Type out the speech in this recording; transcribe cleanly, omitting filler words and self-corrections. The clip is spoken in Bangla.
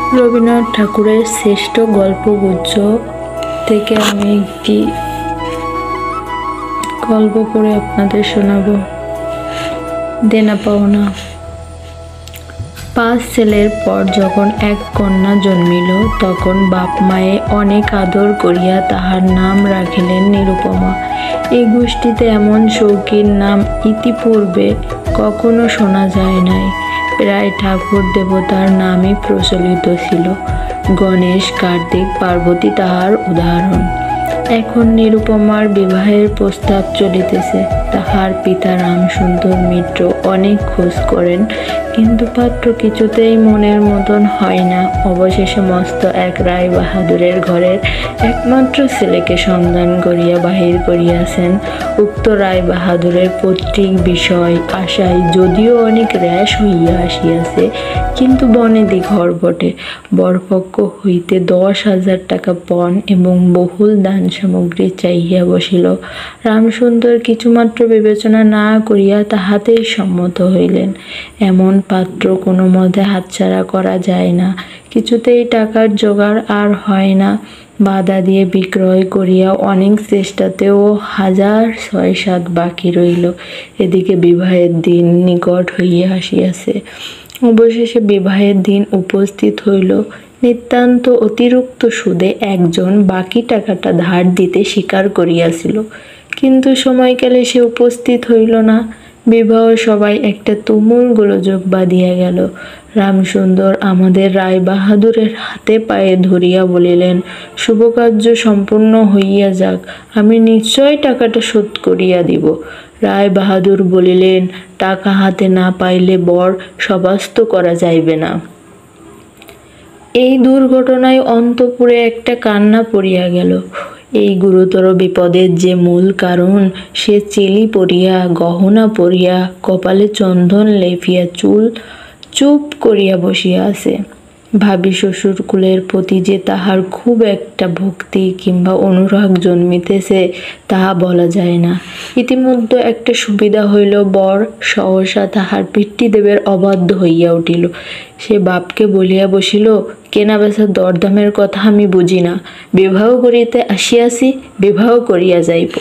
রবীন্দ্রনাথ ঠাকুরের শ্রেষ্ঠ গল্পগুচ্ছ থেকে আমি একটি গল্প পড়ে আপনাদের শোনাব। দেনা পাওনা। 5 ছেলের পর যখন এক কন্যা জন্মিল, তখন বাপ মায়ে অনেক আদর করিয়া তাহার নাম রাখিলেন নিরুপমা। এই গোষ্ঠীতে এমন শৌখিন নাম ইতিপূর্বে কখনো শোনা যায় নাই। প্রায় ঠাকুর দেবতার নামই প্রচলিত ছিল। গণেশ, কার্তিক, পার্বতী তাহার উদাহরণ। এখন নিরুপমার বিবাহের প্রস্তাব চলিতেছে। তাহার পিতা রামসুন্দর মিত্র অনেক খোঁজ করেন, কিন্তু পাত্র কিছুতেই মনের মতন হয় না। অবশেষে মস্ত এক রায় বাহাদুরের ঘরের একমাত্র ছেলেকে সন্ধান করিয়া বাহির করিয়াছেন। উক্ত রায় বাহাদুরের পৈতৃক বিষয় আশায় যদিও অনেক র্যাশ হইয়া আসিয়াছে, কিন্তু বনেদি ঘর বটে। বরপক্ষ হইতে 10,000 টাকা পণ এবং বহুল দান সামগ্রী চাহিয়া বসিল। রামসুন্দর কিছুমাত্র বিবেচনা না করিয়া তাহাতেই সম্মত হইলেন। এমন পাত্র কোনো মতে হাতছাড়া করা যায় না। কিছুতেই টাকার জোগাড় আর হয় না। বাধা দিয়ে বিক্রয় করিয়া অনেক চেষ্টাতেও 6,7 বাকি রইল। এদিকে বিবাহের দিন নিকট হইয়া আসিয়াছে। অবশেষে বিবাহের দিন উপস্থিত হইল। নিতান্ত অতিরিক্ত সুদে একজন বাকি টাকাটা ধার দিতে স্বীকার করিয়াছিল, কিন্তু সময়কালে সে উপস্থিত হইল না। বিবাহ সবাই একটা তুমুল গোলযোগ বাঁধিয়া গেল। রামসুন্দর আমাদের রায় বাহাদুরের হাতে পায়ে ধরিয়া বলিলেন, শুভকার্য সম্পূর্ণ হইয়া যাক, আমি নিশ্চয় টাকাটা শোধ করিয়া দিব। রায় বাহাদুর বলিলেন, টাকা হাতে না পাইলে বর সবাস্ত করা যাইবে না। এই দুর্ঘটনায় অন্তঃপুরে একটা কান্না পড়িয়া গেল। এই গুরুতর বিপদের যে মূল কারণ, সে চেলি পরিয়া, গহনা পরিয়া, কপালে চন্দন লেপিয়া চুপ করিয়া বসিয়া আছে। ভাবি শ্বশুর কুলের প্রতি যে তাহার খুব একটা ভক্তি কিংবা অনুরাগ জন্মিতেছে, তাহা বলা যায় না। ইতিমধ্যে একটা সুবিধা হইল। বর সহসা তাহার পিতৃদেবের অবাধ্য হইয়া উঠিল। সে বাপকে বলিয়া বসিল, কেনা বেচার দরদামের কথা আমি বুঝি না, বিবাহ করিতে আসিয়াছি, বিবাহ করিয়া যাইব।